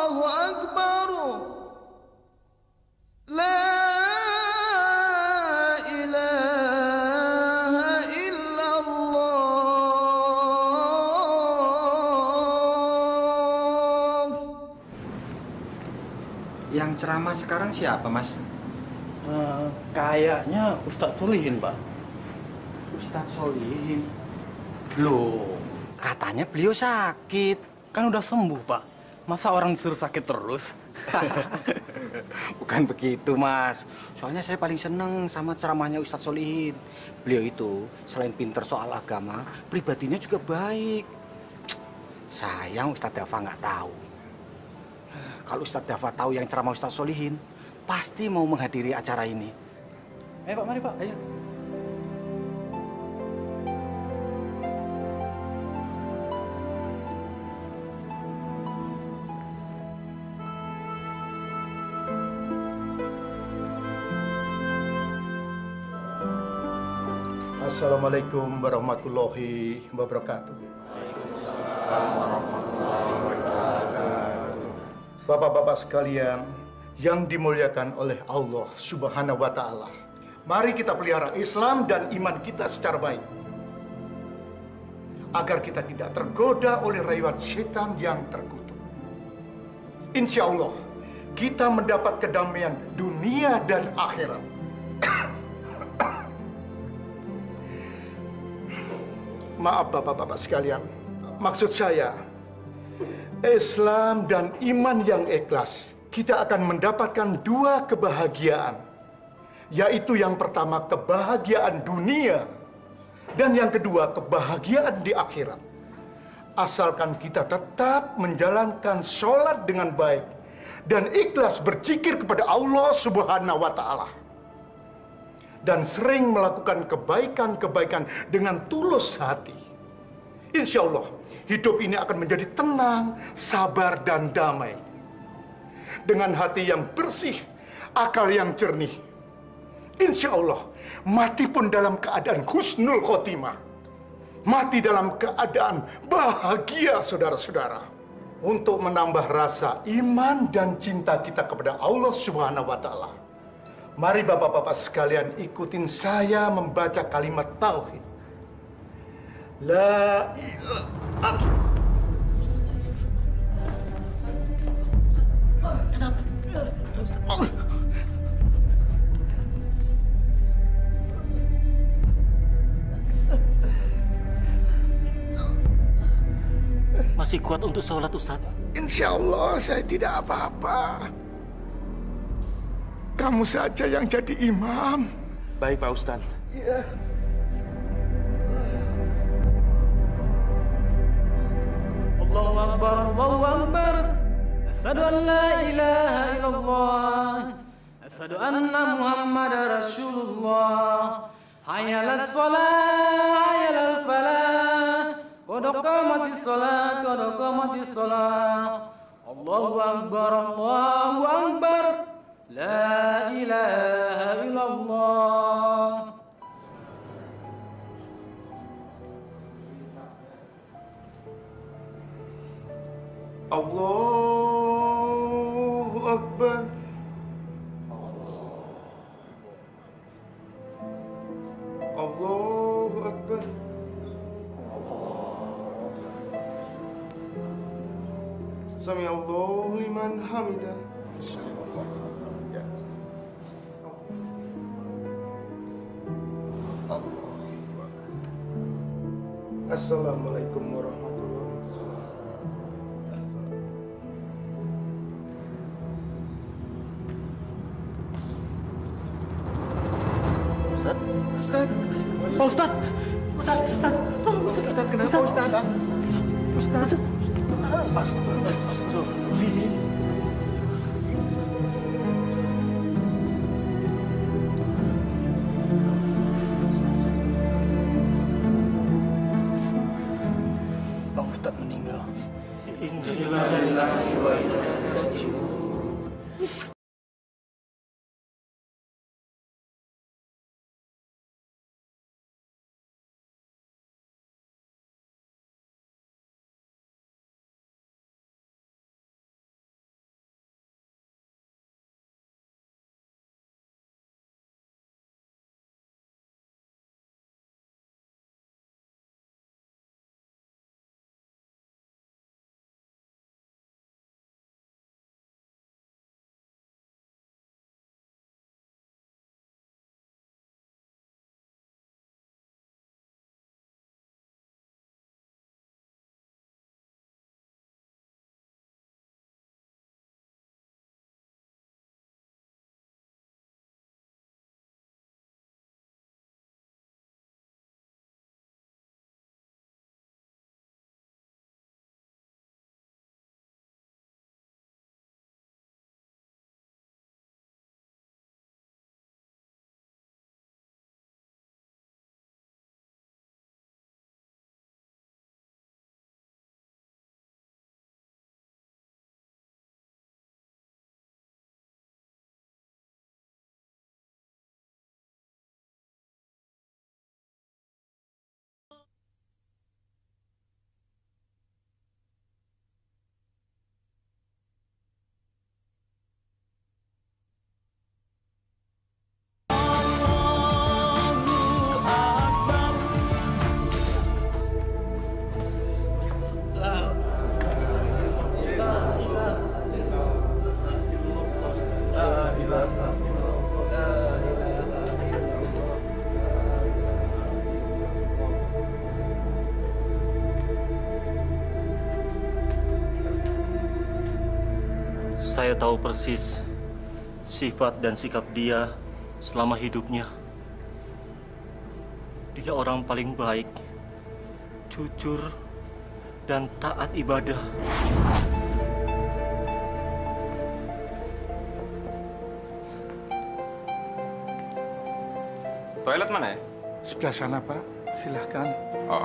Allahu Akbar. La ilaha illallah. Yang ceramah sekarang siapa, Mas? Kayaknya Ustadz Solihin, Pak. Ustadz Solihin. Loh, katanya beliau sakit. Kan udah sembuh, Pak. Masa orang disuruh sakit terus? Bukan begitu, Mas. Soalnya saya paling seneng sama ceramahnya Ustadz Solihin. Beliau itu selain pinter soal agama, pribadinya juga baik. Sayang Ustadz Dafa nggak tahu. Kalau Ustadz Dafa tahu yang ceramah Ustadz Solihin, pasti mau menghadiri acara ini. Ayo, Pak, mari, Pak. Ayo. Assalamualaikum warahmatullahi wabarakatuh. Bapak-bapak sekalian yang dimuliakan oleh Allah Subhanahu wa Ta'ala, mari kita pelihara Islam dan iman kita secara baik, agar kita tidak tergoda oleh rayuan setan yang terkutuk. Insya Allah kita mendapat kedamaian dunia dan akhirat. Maaf bapak-bapak sekalian, maksud saya Islam dan iman yang ikhlas, kita akan mendapatkan dua kebahagiaan, yaitu yang pertama kebahagiaan dunia dan yang kedua kebahagiaan di akhirat. Asalkan kita tetap menjalankan sholat dengan baik dan ikhlas berzikir kepada Allah Subhanahu wa Ta'ala, dan sering melakukan kebaikan-kebaikan dengan tulus hati. Insya Allah, hidup ini akan menjadi tenang, sabar, dan damai. Dengan hati yang bersih, akal yang jernih. Insya Allah, mati pun dalam keadaan husnul khotimah. Mati dalam keadaan bahagia, saudara-saudara. Untuk menambah rasa iman dan cinta kita kepada Allah Subhanahu wa Ta'ala, mari bapak-bapak sekalian ikutin saya membaca kalimat tauhid. La ilaha. Kenapa? Masih kuat untuk sholat, Ustadz? Insya Allah saya tidak apa-apa. Kamu saja yang jadi imam. Baik, Pak Ustadz. Ya. Allahu Akbar, Allahu Akbar. Asyhadu an la ilaha illallah. Asyhadu anna Muhammadar Rasulullah. Hayya 'alas shalah, hayya 'alal falah. Qad qamatis shalah, qad qamatis shalah. Allahu Akbar, Allahu Akbar. La ilaha illallah. Allahu Akbar. Allahu Akbar. Sami Allahu liman hamidah. Assalamualaikum warahmatullahi wabarakatuh. Ustadz? Ustaz. Pak Ustadz. Tolong Ustaz. Ustaz, kenapa Ustaz? Ustaz. Astagfirullahaladzim. Pak Ustadz meninggal. Innalillahi wa inna ilaihi raji'un. Saya tahu persis sifat dan sikap dia selama hidupnya. Dia orang paling baik, jujur, dan taat ibadah. Toilet mana ya? Sebelah sana, Pak. Silahkan. Oh.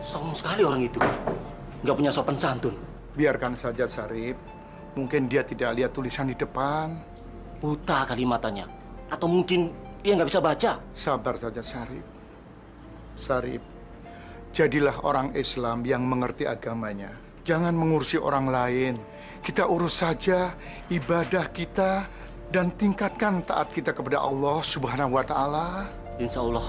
Sombong sekali orang itu. Nggak punya sopan santun. Biarkan saja, Sarip. Mungkin dia tidak lihat tulisan di depan. Buta kali matanya. Atau mungkin dia nggak bisa baca. Sabar saja, Sarip. Sarip, jadilah orang Islam yang mengerti agamanya. Jangan mengurusi orang lain. Kita urus saja ibadah kita dan tingkatkan taat kita kepada Allah Subhanahu wa Ta'ala. Insya Allah.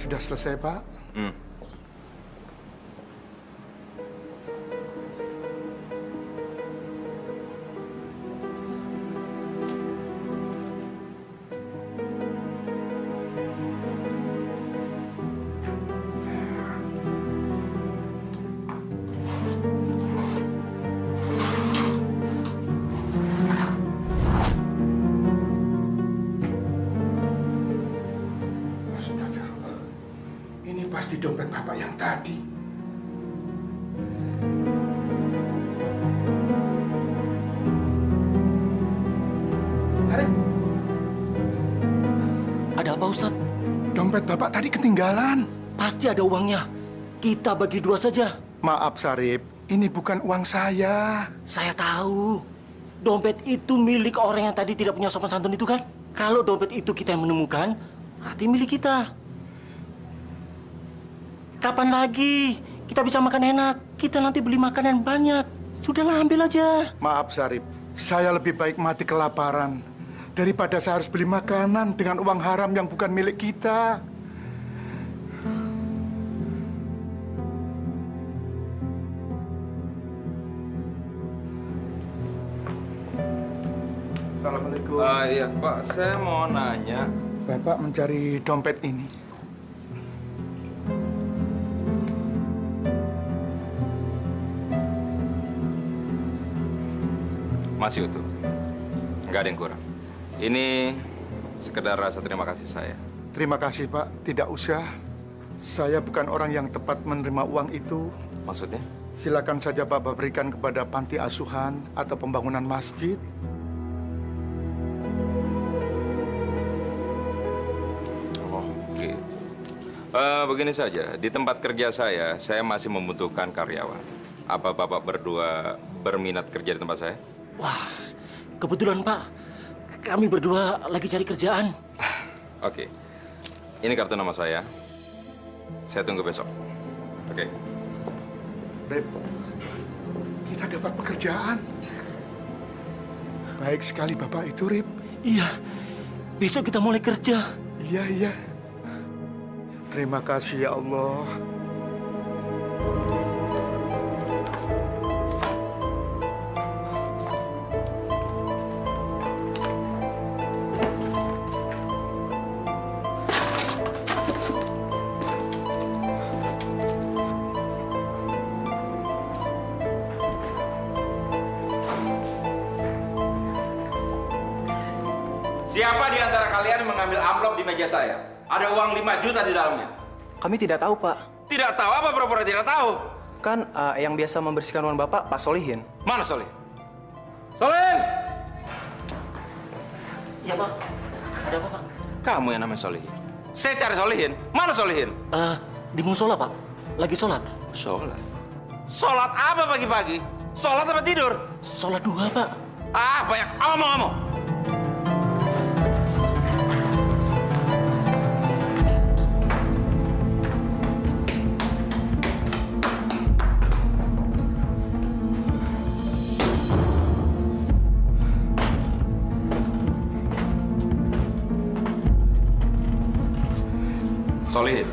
Sudah selesai, Pak? Ini pasti dompet Bapak yang tadi. Sarip. Ada apa, Ustadz? Dompet Bapak tadi ketinggalan. Pasti ada uangnya. Kita bagi dua saja. Maaf, Sarip. Ini bukan uang saya. Saya tahu. Dompet itu milik orang yang tadi tidak punya sopan santun itu kan? Kalau dompet itu kita yang menemukan, berarti milik kita. Kapan lagi kita bisa makan enak? Kita nanti beli makanan banyak. Sudahlah, ambil aja. Maaf, Sarip. Saya lebih baik mati kelaparan daripada saya harus beli makanan dengan uang haram yang bukan milik kita. Assalamualaikum. Iya, Pak. Saya mau nanya. Bapak mencari dompet ini. Masih utuh. Nggak ada yang kurang. Ini sekedar rasa terima kasih saya. Terima kasih, Pak. Tidak usah. Saya bukan orang yang tepat menerima uang itu. Maksudnya? Silakan saja Bapak berikan kepada panti asuhan atau pembangunan masjid. Oh, oke. Begini saja. Di tempat kerja saya masih membutuhkan karyawan. Apa Bapak berdua berminat kerja di tempat saya? Wah, kebetulan Pak. Kami berdua lagi cari kerjaan. Oke. Ini kartu nama saya. Saya tunggu besok. Oke. Rip, kita dapat pekerjaan. Baik sekali Bapak itu, Rip. Iya, besok kita mulai kerja. Iya, iya. Terima kasih ya Allah. Siapa di antara kalian yang mengambil amplop di meja saya? Ada uang 5 juta di dalamnya. Kami tidak tahu, Pak. Tidak tahu apa pura-pura tidak tahu? Kan yang biasa membersihkan uang Bapak, Pak Solihin. Mana Solihin? Solihin! Iya, Pak. Ada apa, Pak? Kamu yang namanya Solihin. Saya cari Solihin. Mana Solihin? Di musola, Pak. Lagi sholat. Sholat? Sholat apa pagi-pagi? Sholat apa tidur? Sholat duha, Pak. Ah, banyak omong-omong. Solihin,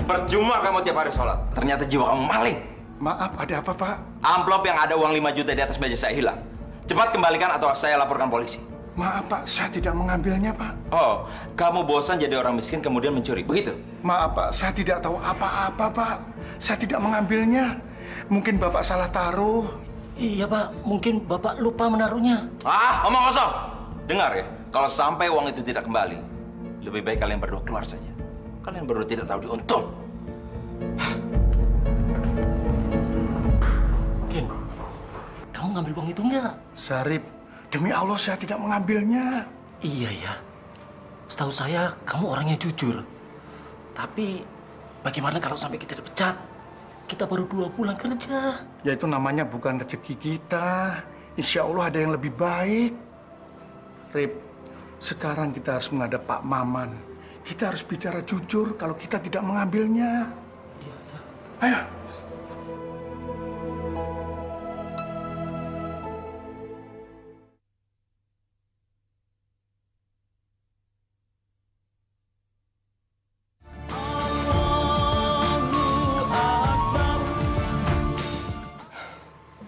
percuma kamu tiap hari sholat. Ternyata jiwa kamu maling. Maaf, ada apa, Pak? Amplop yang ada uang 5 juta di atas meja saya hilang. Cepat kembalikan atau saya laporkan polisi. Maaf Pak, saya tidak mengambilnya Pak. Oh, kamu bosan jadi orang miskin kemudian mencuri, begitu? Maaf Pak, saya tidak tahu apa-apa Pak. Saya tidak mengambilnya. Mungkin Bapak salah taruh. Iya Pak, mungkin Bapak lupa menaruhnya. Ah, omong kosong. Dengar ya, kalau sampai uang itu tidak kembali, lebih baik kalian berdua keluar saja. Kalian berdua tidak tahu diuntung. Ken, kamu ngambil uang itu enggak? Sarip, demi Allah saya tidak mengambilnya. Iya ya. Setahu saya kamu orangnya jujur. Tapi bagaimana kalau sampai kita dipecat? Kita baru 2 bulan kerja. Ya itu namanya bukan rezeki kita. Insya Allah ada yang lebih baik. Rip, sekarang kita harus menghadap Pak Maman. Kita harus bicara jujur kalau kita tidak mengambilnya. Ayo.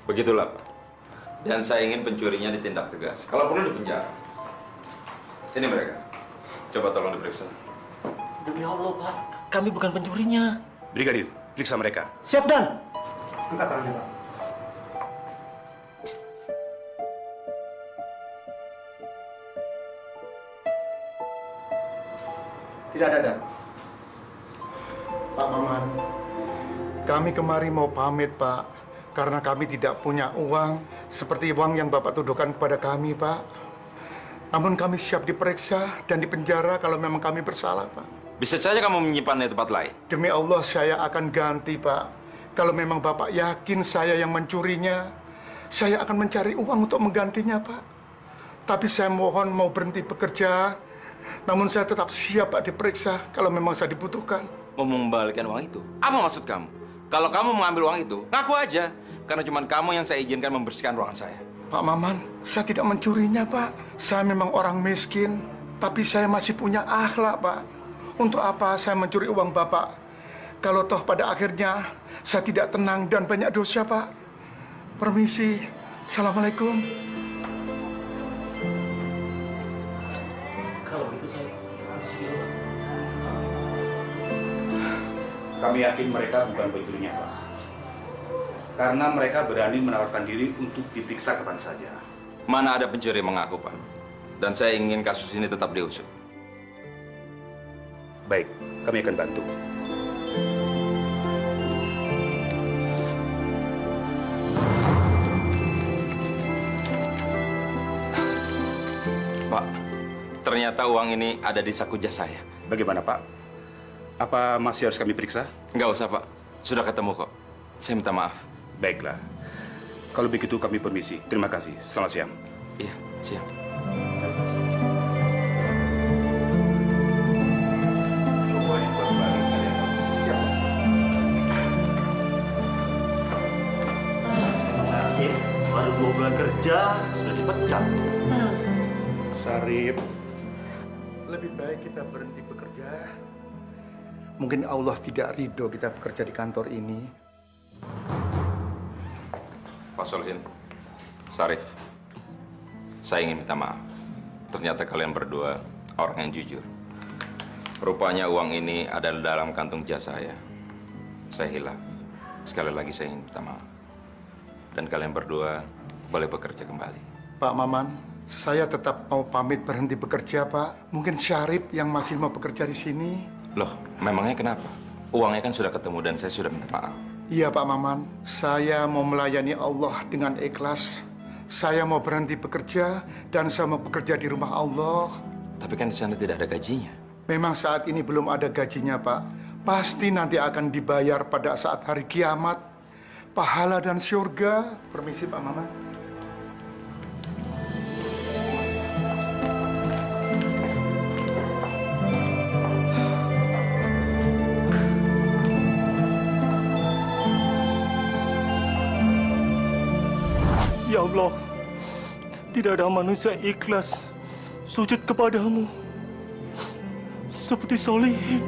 Begitulah, Pak. Dan saya ingin pencurinya ditindak tegas. Kalau perlu dipenjara. Ini mereka. Coba tolong diperiksa. Demi Allah Pak, kami bukan pencurinya. Brigadir, periksa mereka. Siap Dan. Angkat tangannya, Pak. Tidak ada, Dan. Pak Maman, kami kemari mau pamit, Pak. Karena kami tidak punya uang seperti uang yang Bapak tuduhkan kepada kami, Pak. Namun kami siap diperiksa dan dipenjara kalau memang kami bersalah, Pak. Bisa saja kamu menyimpannya di tempat lain. Demi Allah saya akan ganti, Pak. Kalau memang Bapak yakin saya yang mencurinya, saya akan mencari uang untuk menggantinya, Pak. Tapi saya mohon mau berhenti bekerja. Namun saya tetap siap, Pak, diperiksa kalau memang saya dibutuhkan. Mau mengembalikan uang itu? Apa maksud kamu? Kalau kamu mengambil uang itu, ngaku aja. Karena cuma kamu yang saya izinkan membersihkan ruangan saya. Pak Maman, saya tidak mencurinya, Pak. Saya memang orang miskin, tapi saya masih punya akhlak, Pak. Untuk apa saya mencuri uang Bapak? Kalau toh pada akhirnya saya tidak tenang dan banyak dosa, Pak. Permisi. Assalamualaikum. Kalau gitu saya permisi dulu. Kami yakin mereka bukan pencurinya, Pak. Karena mereka berani menawarkan diri untuk diperiksa kapan saja. Mana ada pencuri mengaku, Pak. Dan saya ingin kasus ini tetap diusut. Baik, kami akan bantu. Pak, ternyata uang ini ada di saku jas saya. Bagaimana, Pak? Apa masih harus kami periksa? Nggak usah, Pak. Sudah ketemu kok. Saya minta maaf. Baiklah. Kalau begitu kami permisi. Terima kasih. Selamat siang. Iya, siap. Nasib, baru 2 bulan kerja, sudah dipecat. Sarip, lebih baik kita berhenti bekerja. Mungkin Allah tidak ridho kita bekerja di kantor ini. Pak Solihin, Sarif, saya ingin minta maaf. Ternyata kalian berdua orang yang jujur. Rupanya uang ini ada dalam kantung jas saya. Saya hilaf. Sekali lagi saya ingin minta maaf. Dan kalian berdua boleh bekerja kembali. Pak Maman, saya tetap mau pamit berhenti bekerja, Pak. Mungkin Syarif yang masih mau bekerja di sini. Loh, memangnya kenapa? Uangnya kan sudah ketemu dan saya sudah minta maaf. Iya, Pak Maman. Saya mau melayani Allah dengan ikhlas. Saya mau berhenti bekerja dan saya mau bekerja di rumah Allah. Tapi kan di sana tidak ada gajinya. Memang saat ini belum ada gajinya, Pak. Pasti nanti akan dibayar pada saat hari kiamat. Pahala dan surga. Permisi, Pak Maman. Ya Allah, tidak ada manusia ikhlas sujud kepadamu seperti Solihin.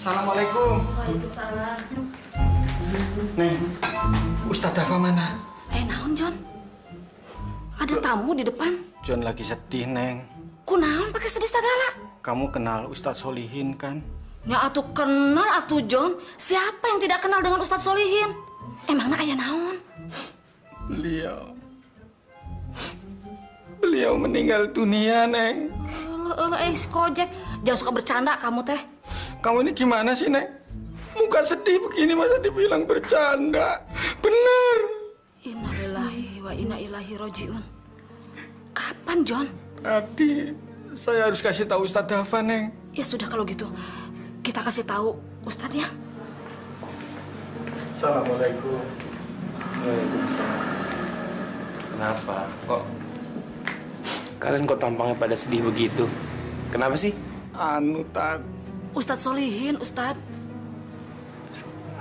Assalamualaikum. Waalaikumsalam. Neng, Ustadz Dafa mana? Naon, John? Ada tamu di depan. John lagi sedih, Neng. Kunaon pakai sedih segala? Kamu kenal Ustadz Solihin kan? Ya atuh kenal atuh, John. Siapa yang tidak kenal dengan Ustadz Solihin? Emangnya aya naon? Beliau meninggal dunia, Neng. Si Kojek. Jangan suka bercanda kamu teh. Kamu ini gimana sih, Neng? Muka sedih begini masa dibilang bercanda? Bener. Innalillahi wa inna ilaihi rojiun. Kapan, John? Tadi saya harus kasih tahu Ustadz Dafa, Neng. Ya sudah kalau gitu. Kita kasih tahu Ustadz ya. Assalamualaikum. Waalaikumsalam. Kenapa? Kalian kok tampangnya pada sedih begitu? Kenapa sih? Tat. Ustadz Solihin, Ustadz.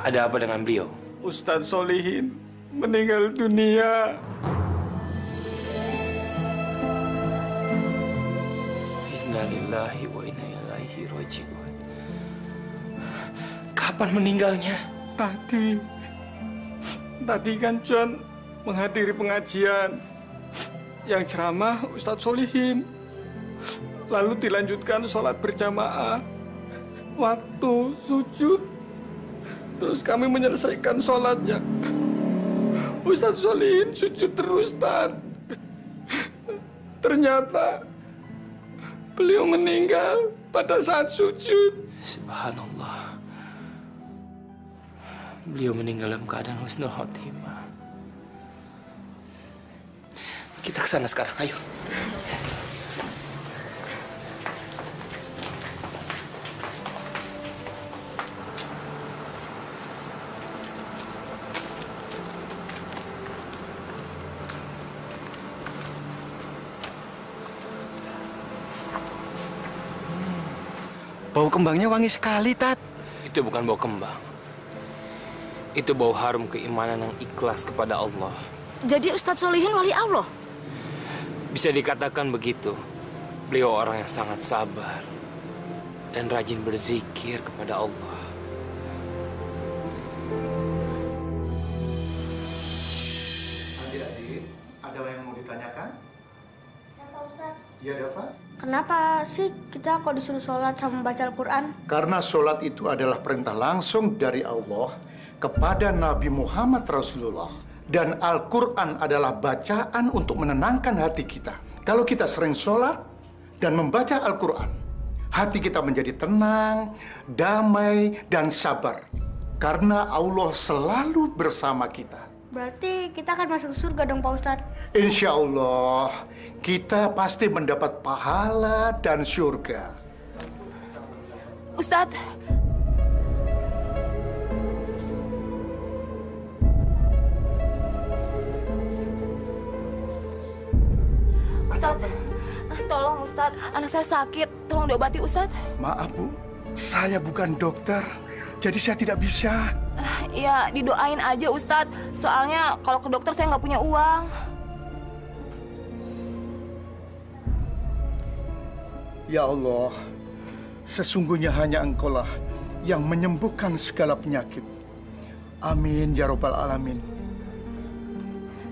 Ada apa dengan beliau? Ustadz Solihin meninggal dunia. Innalillahi wa inna ilaihi raji'un. Kapan meninggalnya? Tadi kan John menghadiri pengajian yang ceramah Ustadz Solihin. Lalu dilanjutkan sholat berjamaah. Waktu sujud, terus kami menyelesaikan sholatnya. Ustadz Solihin sujud terus, Tat. Ternyata beliau meninggal pada saat sujud. Subhanallah. Beliau meninggal dalam keadaan husnul khotimah. Kita ke sana sekarang, ayo. Bau kembangnya wangi sekali, Tat. Itu bukan bau kembang. Itu bau harum keimanan yang ikhlas kepada Allah. Jadi Ustadz Solihin wali Allah? Bisa dikatakan begitu. Beliau orang yang sangat sabar dan rajin berzikir kepada Allah. Adik-adik, ada yang mau ditanyakan? Siapa Ustadz? Ya, Dafa. Kenapa sih kita kok disuruh sholat sama baca Al-Quran? Karena sholat itu adalah perintah langsung dari Allah kepada Nabi Muhammad Rasulullah. Dan Al-Quran adalah bacaan untuk menenangkan hati kita. Kalau kita sering sholat dan membaca Al-Quran, hati kita menjadi tenang, damai, dan sabar. Karena Allah selalu bersama kita. Berarti kita akan masuk surga dong Pak Ustadz? Insya Allah, kita pasti mendapat pahala dan surga. Ustadz. Ustadz, tolong Ustadz, anak saya sakit. Tolong diobati Ustadz. Maaf Bu, saya bukan dokter, jadi saya tidak bisa. Iya, didoain aja Ustadz. Soalnya kalau ke dokter saya nggak punya uang. Ya Allah, sesungguhnya hanya Engkaulah yang menyembuhkan segala penyakit. Amin ya Rabbal Alamin.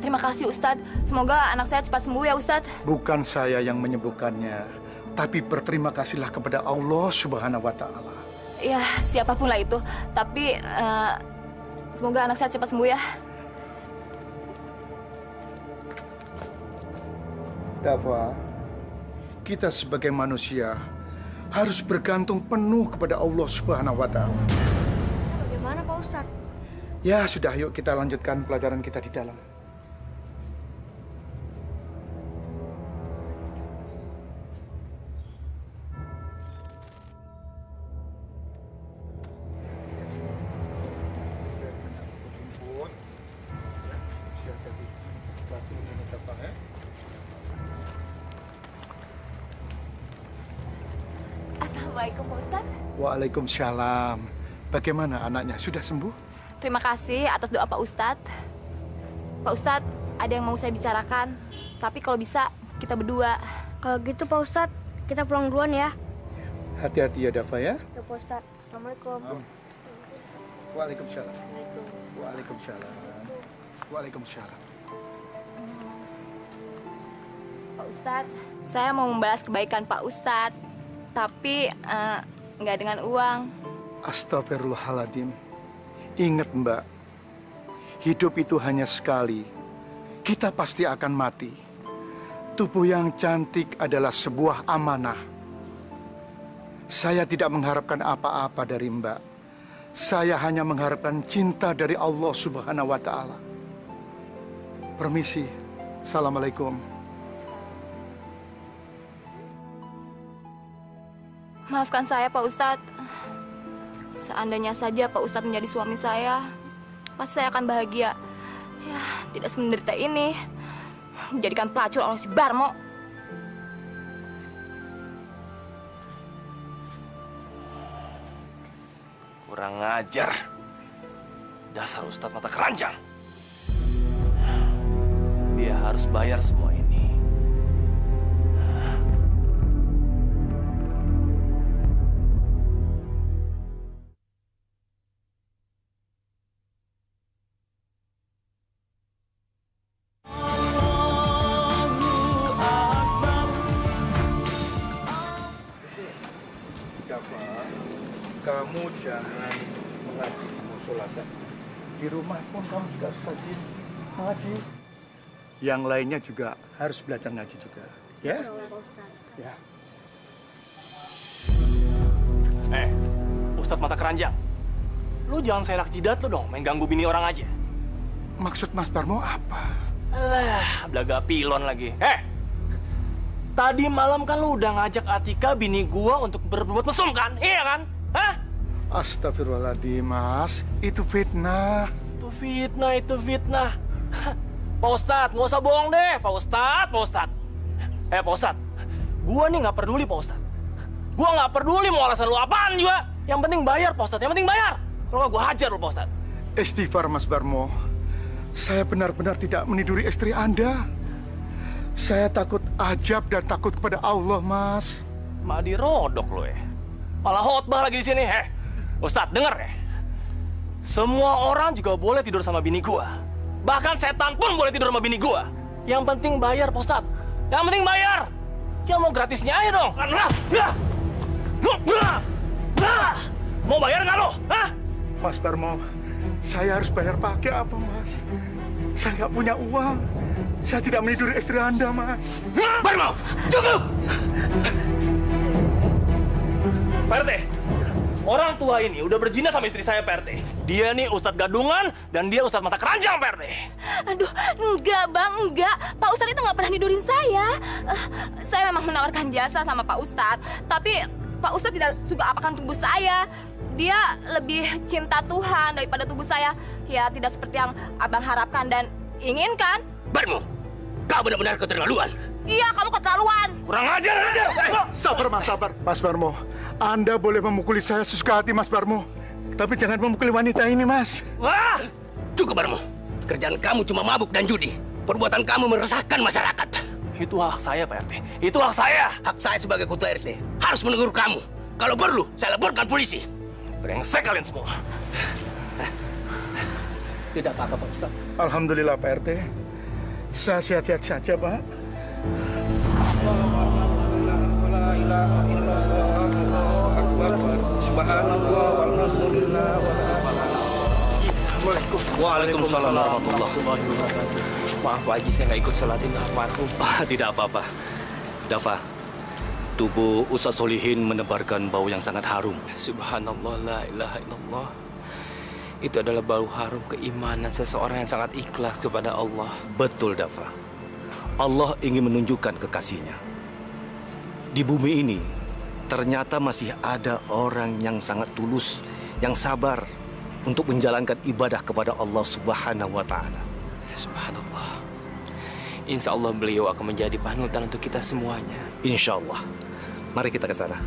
Terima kasih Ustadz. Semoga anak saya cepat sembuh ya Ustadz. Bukan saya yang menyembuhkannya, tapi berterima kasihlah kepada Allah Subhanahu wa Ta'ala. Ya, siapapun lah itu. Tapi semoga anak saya cepat sembuh ya. Dafa, kita sebagai manusia harus bergantung penuh kepada Allah Subhanahu wa Ta'ala. Bagaimana Pak Ustadz? Ya sudah, yuk kita lanjutkan pelajaran kita di dalam. Assalamualaikum Pak Ustadz. Waalaikumsalam. Bagaimana anaknya? Sudah sembuh? Terima kasih atas doa Pak Ustadz. Pak Ustadz, ada yang mau saya bicarakan. Tapi kalau bisa, kita berdua. Kalau gitu Pak Ustadz, kita pulang duluan ya. Hati-hati ya Dafa ya. Ya Pak Ustadz. Assalamualaikum. Waalaikumsalam. Waalaikumsalam. Waalaikumsalam. Pak Ustadz, saya mau membalas kebaikan Pak Ustadz, tapi nggak dengan uang. Astagfirullahaladzim. Ingat Mbak, hidup itu hanya sekali. Kita pasti akan mati. Tubuh yang cantik adalah sebuah amanah. Saya tidak mengharapkan apa-apa dari Mbak. Saya hanya mengharapkan cinta dari Allah Subhanahu wa Ta'ala. Permisi. Assalamualaikum. Maafkan saya Pak Ustadz. Seandainya saja Pak Ustadz menjadi suami saya, pasti saya akan bahagia. Ya, tidak semenderita ini. Dijadikan pelacur oleh si Barmo. Kurang ajar. Dasar Ustadz mata keranjang. Dia harus bayar semua ini. Kamu jangan mengaji di musola saja. Di rumah pun kamu juga harus rajin mengaji. Yang lainnya juga harus belajar ngaji juga. Ya? Ya. Ustadz mata keranjang. Lu jangan seenak jidat lu dong, main ganggu bini orang aja. Maksud Mas Barmo apa? Alah, belaga pilon lagi. Tadi malam kan lu udah ngajak Atika bini gua untuk berbuat mesum kan? Iya kan? Hah? Astagfirullahaladzim, Mas. Itu fitnah. Itu fitnah. Pak Ustadz, nggak usah bohong deh. Pak Ustadz. Pak Ustadz. Gua nih nggak peduli, Pak Ustadz. Gua nggak peduli mau alasan lu apaan juga. Yang penting bayar, Pak Ustadz. Yang penting bayar. Kalau nggak gua hajar lu, Pak Ustadz. Istighfar, Mas Barmo. Saya benar-benar tidak meniduri istri Anda. Saya takut ajab dan takut kepada Allah, Mas. Madi rodok lo ya. Malah khotbah lagi di sini. Ustadz, denger ya. Semua orang juga boleh tidur sama bini gua. Bahkan setan pun boleh tidur sama bini gua. Yang penting bayar, Pak Ustadz. Yang penting bayar. Jangan mau gratisnya aja dong. Mau bayar nggak lo? Hah? Mas Barmo, saya harus bayar pakai apa, Mas? Saya nggak punya uang. Saya tidak meniduri istri Anda, Mas. Barmo, cukup! Pak RT, orang tua ini udah berzina sama istri saya, Pak RT. Dia nih Ustadz gadungan dan dia Ustadz mata keranjang, Pak RT. Aduh, enggak Bang, enggak. Pak Ustadz itu nggak pernah nidurin saya. Saya memang menawarkan jasa sama Pak Ustadz, tapi Pak Ustadz tidak suka apakan tubuh saya. Dia lebih cinta Tuhan daripada tubuh saya. Ya, tidak seperti yang Abang harapkan dan inginkan. Barmo, kau benar-benar keterlaluan. Iya, kamu keterlaluan. Kurang ajar aja. Sabar, Mas, sabar. Mas Barmo, Anda boleh memukuli saya sesuka hati, Mas Barmo. Tapi jangan memukuli wanita ini, Mas. Wah! Cukup, Barmo. Kerjaan kamu cuma mabuk dan judi. Perbuatan kamu meresahkan masyarakat. Itu hak saya, Pak RT. Itu hak saya. Hak saya sebagai ketua RT harus menegur kamu. Kalau perlu, saya laporkan polisi. Brengsek kalian semua. Tidak apa-apa, Pak Ustadz. Alhamdulillah, Pak RT. Saya sehat-sehat saja, Pak. Subhanallah, walhamdulillah, Waalaikumsalam warahmatullahi wabarakatuh. Maaf Pak Haji, saya nggak ikut sholatin almarhum. Tidak apa-apa. Dafa, tubuh Ustaz Solihin menebarkan bau yang sangat harum. Subhanallah, la ilaha illallah. Itu adalah bau harum keimanan seseorang yang sangat ikhlas kepada Allah. Betul, Dafa. Allah ingin menunjukkan kekasihnya. Di bumi ini, ternyata masih ada orang yang sangat tulus, yang sabar untuk menjalankan ibadah kepada Allah Subhanahu wa Ta'ala. Subhanallah. Insya Allah beliau akan menjadi panutan untuk kita semuanya. Insya Allah. Mari kita ke sana.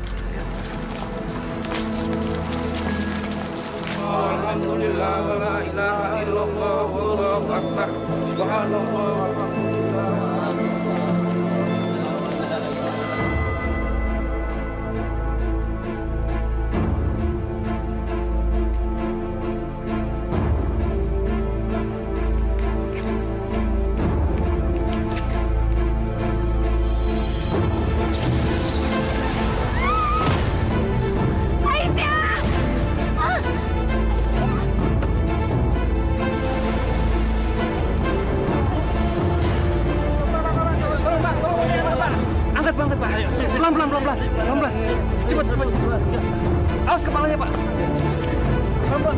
Alhamdulillah, la ilaha illallah, wallahu akbar. Subhanallah, walhamdulillah. banget, Pak. Pelan. Cepat. Awas kepalanya, Pak. Pelan.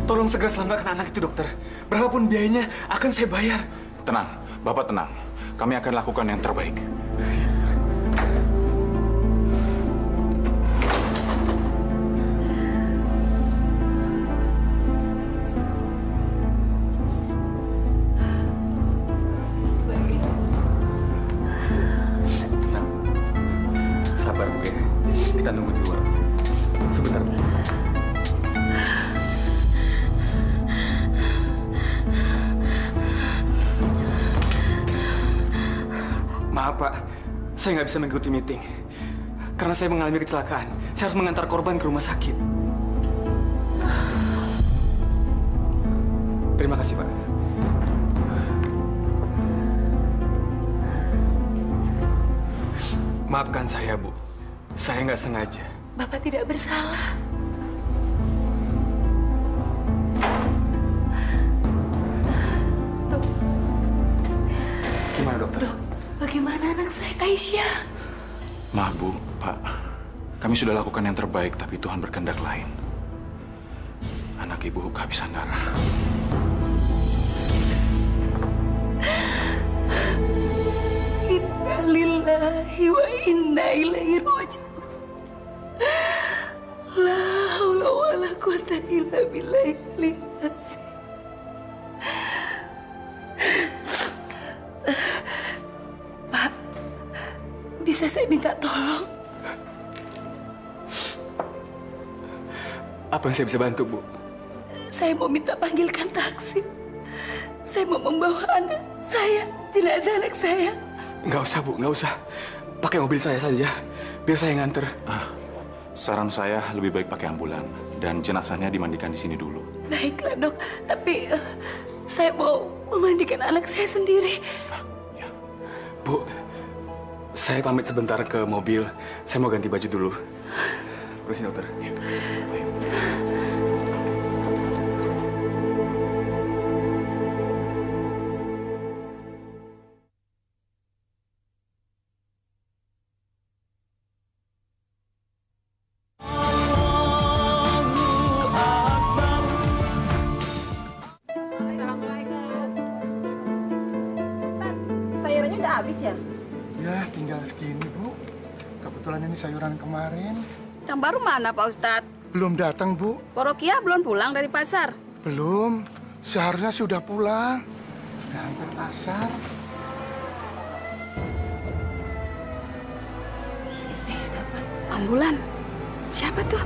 Tolong segera selamatkan anak itu, dokter. Berapapun biayanya akan saya bayar. Tenang, Bapak tenang. Kami akan lakukan yang terbaik. Tenang. Sabar, Bu ya. Kita nunggu di luar. Sebentar, Bu. Maaf, Pak. Saya nggak bisa mengikuti meeting. Karena saya mengalami kecelakaan. Saya harus mengantar korban ke rumah sakit. Terima kasih, Pak. Maafkan saya, Bu. Saya nggak sengaja. Bapak tidak bersalah. Gimana, dokter? Bagaimana anak saya, Aisyah? Maaf, Bu, Pak. Kami sudah lakukan yang terbaik, tapi Tuhan berkehendak lain. Anak Ibu kehabisan darah. Inna lillahi wa inna ilaihi raji'un. La haula wa la quwwata illa billahi. Pak, bisa saya minta tolong? Apa yang saya bisa bantu, Bu? Saya mau minta panggilkan taksi. Saya mau membawa anak saya, jenazah anak saya. Nggak usah, Bu. Nggak usah. Pakai mobil saya saja. Biar saya nganter. Saran saya lebih baik pakai ambulan. Dan jenazahnya dimandikan di sini dulu. Baiklah, Dok. Tapi saya mau memandikan anak saya sendiri. Bu, saya pamit sebentar ke mobil. Saya mau ganti baju dulu. Permisi, dokter. Sayurannya udah habis ya? Ya, tinggal segini, Bu. Kebetulan ini sayuran kemarin. Yang baru mana, Pak Ustadz? Belum datang, Bu. Porokia belum pulang dari pasar? Belum. Seharusnya sudah pulang. Sudah hampir asar. Ambulan. Siapa tuh?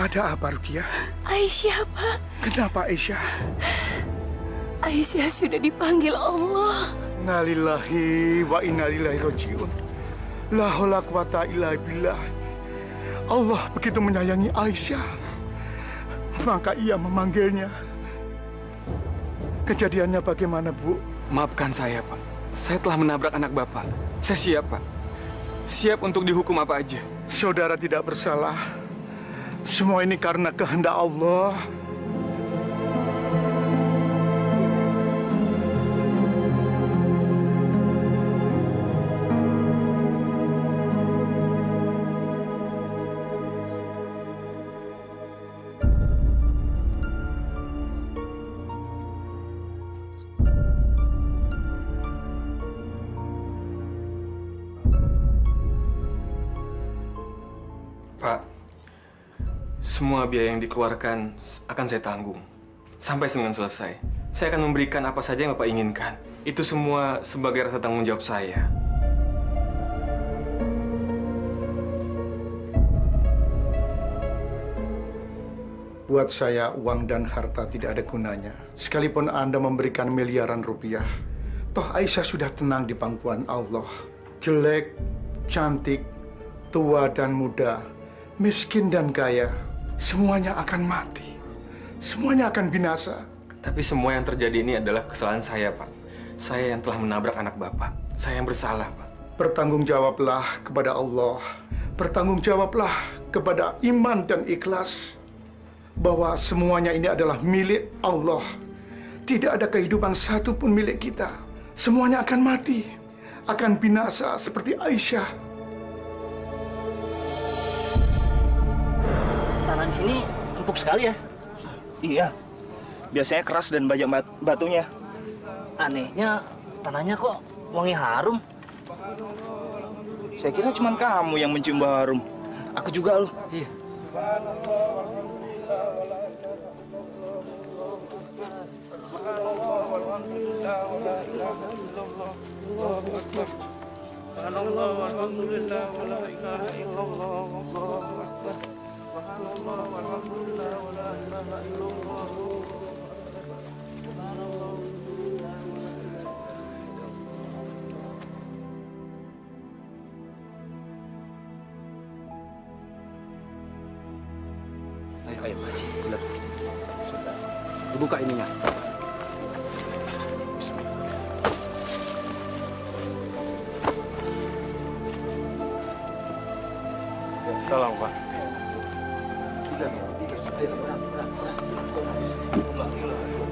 Ada apa, Rukiah? Aisyah, Pak. Kenapa Aisyah? Aisyah sudah dipanggil Allah. Innalillahi wa inna ilaihi raji'un. La haula quwata illa billah. Allah begitu menyayangi Aisyah, maka ia memanggilnya. Kejadiannya bagaimana, Bu? Maafkan saya, Pak. Saya telah menabrak anak Bapak. Saya siap, Pak. Siap untuk dihukum apa aja. Saudara tidak bersalah. Semua ini karena kehendak Allah. Pak, semua biaya yang dikeluarkan akan saya tanggung. Sampai senin selesai. Saya akan memberikan apa saja yang Bapak inginkan. Itu semua sebagai rasa tanggung jawab saya. Bu, Buat saya, uang dan harta tidak ada gunanya. Sekalipun Anda memberikan miliaran rupiah, toh Aisyah sudah tenang di pangkuan Allah. Jelek, cantik, tua dan muda, miskin dan kaya, semuanya akan mati. Semuanya akan binasa. Tapi semua yang terjadi ini adalah kesalahan saya, Pak. Saya yang telah menabrak anak Bapak. Saya yang bersalah, Pak. Bertanggungjawablah kepada Allah. Bertanggungjawablah kepada iman dan ikhlas. Bahwa semuanya ini adalah milik Allah. Tidak ada kehidupan satupun milik kita. Semuanya akan mati. Akan binasa seperti Aisyah. Tanah di sini empuk sekali ya? Iya. Biasanya keras dan banyak batunya. Anehnya, tanahnya kok wangi harum. Saya kira cuma kamu yang mencium bau harum. Aku juga loh. Iya. Ayo, Haji. Sebentar. Dibuka ininya. Tolong, Pak.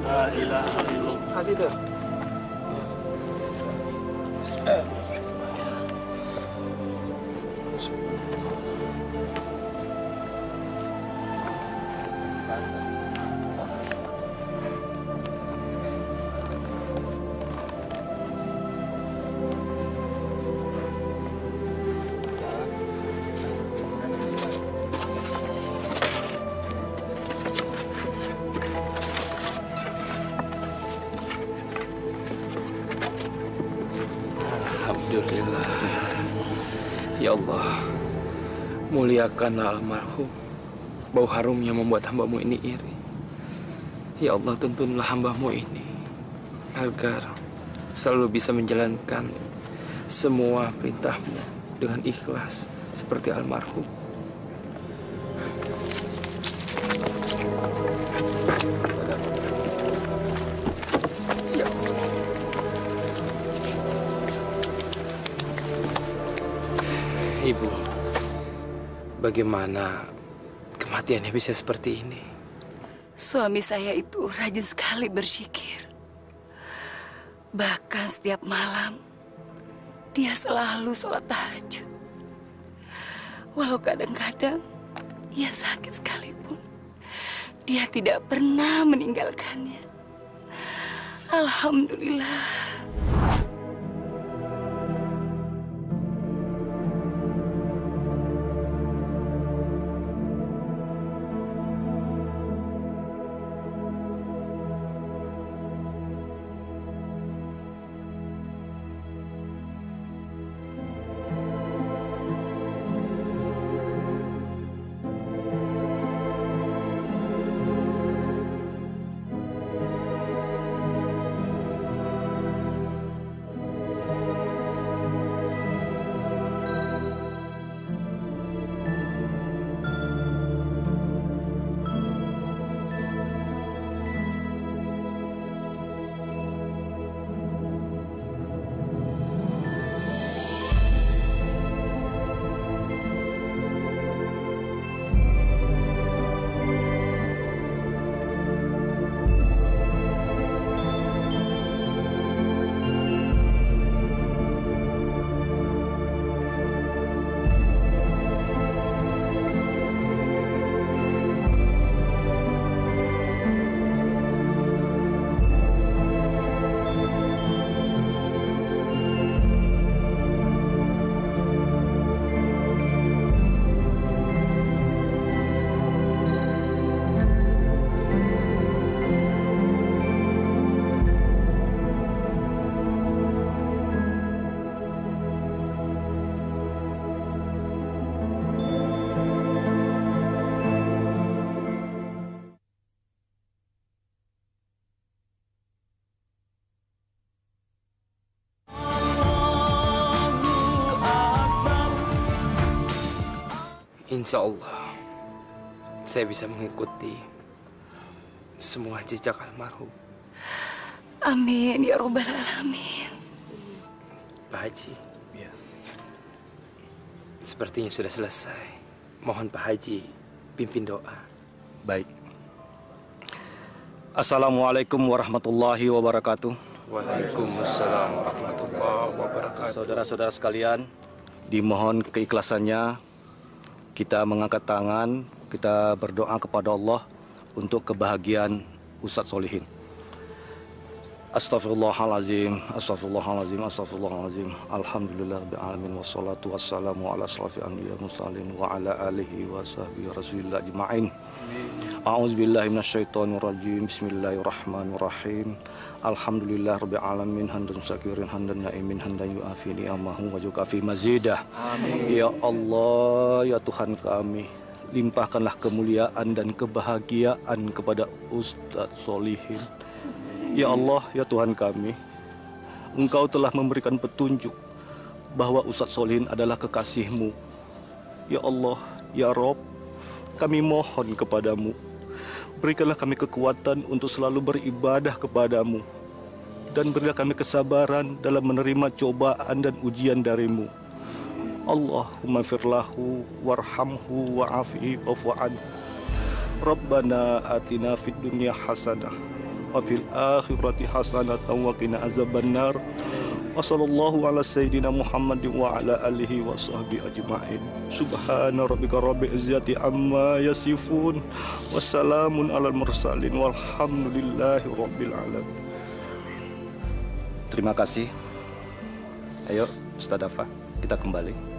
La ilaha illallah. Kasih tuh. Alhamdulillah. Ya Allah, muliakanlah almarhum. Bau harumnya membuat hambamu ini iri. Ya Allah, tuntunlah hambamu ini agar selalu bisa menjalankan semua perintahmu dengan ikhlas seperti almarhum. Ibu, bagaimana kematiannya bisa seperti ini? Suami saya itu rajin sekali berzikir. Bahkan setiap malam, dia selalu sholat tahajud. Walau kadang-kadang ia sakit sekalipun, dia tidak pernah meninggalkannya. Alhamdulillah. Insya Allah, saya bisa mengikuti semua jejak almarhum. Amin ya Rabbal Alamin. Pak Haji, ya. Sepertinya sudah selesai. Mohon Pak Haji pimpin doa. Baik. Assalamualaikum warahmatullahi wabarakatuh. Waalaikumsalam warahmatullahi wabarakatuh. Saudara-saudara sekalian, dimohon keikhlasannya kita mengangkat tangan, kita berdoa kepada Allah untuk kebahagiaan Ustadz Solihin. Astaghfirullahaladzim, astaghfirullahaladzim, astaghfirullahaladzim. Alhamdulillahirabbil alamin wassalatu wassalamu ala asrofil anbiya'i wal mursalin wa ala alihi wa sahbihi rasulillah ajma'in. A'udzubillahi minasyaitonir rajim. Bismillahirrahmanirrahim. Alhamdulillahirabbil alamin hamdan syakirin hamdan na'imin hamdan yu'afi ni'amahu wa yukafi mazidah. Amin. Ya Allah, ya Tuhan kami, limpahkanlah kemuliaan dan kebahagiaan kepada Ustadz Solihin. Ya Allah, ya Tuhan kami, Engkau telah memberikan petunjuk bahwa Ustadz Solihin adalah kekasih-Mu. Ya Allah, ya Rob, kami mohon kepadamu, berikanlah kami kekuatan untuk selalu beribadah kepadamu, dan berilah kami kesabaran dalam menerima cobaan dan ujian dari-Mu. Allahumma firlahu warhamhu wa'afihi wa'fu anhu. Rabbana atina fid dunya hasanah wa fil akhirati hasanatan wa qina azabannar. Wa sallallahu ala sayyidina Muhammadin wa ala alihi wa sahbihi ajma'in. Subhana rabbika rabbil izzati amma yasifun. Wassalamun alal mursalin walhamdulillahi rabbil alamin. Terima kasih. Ayo, Ustadz Dafa, kita kembali.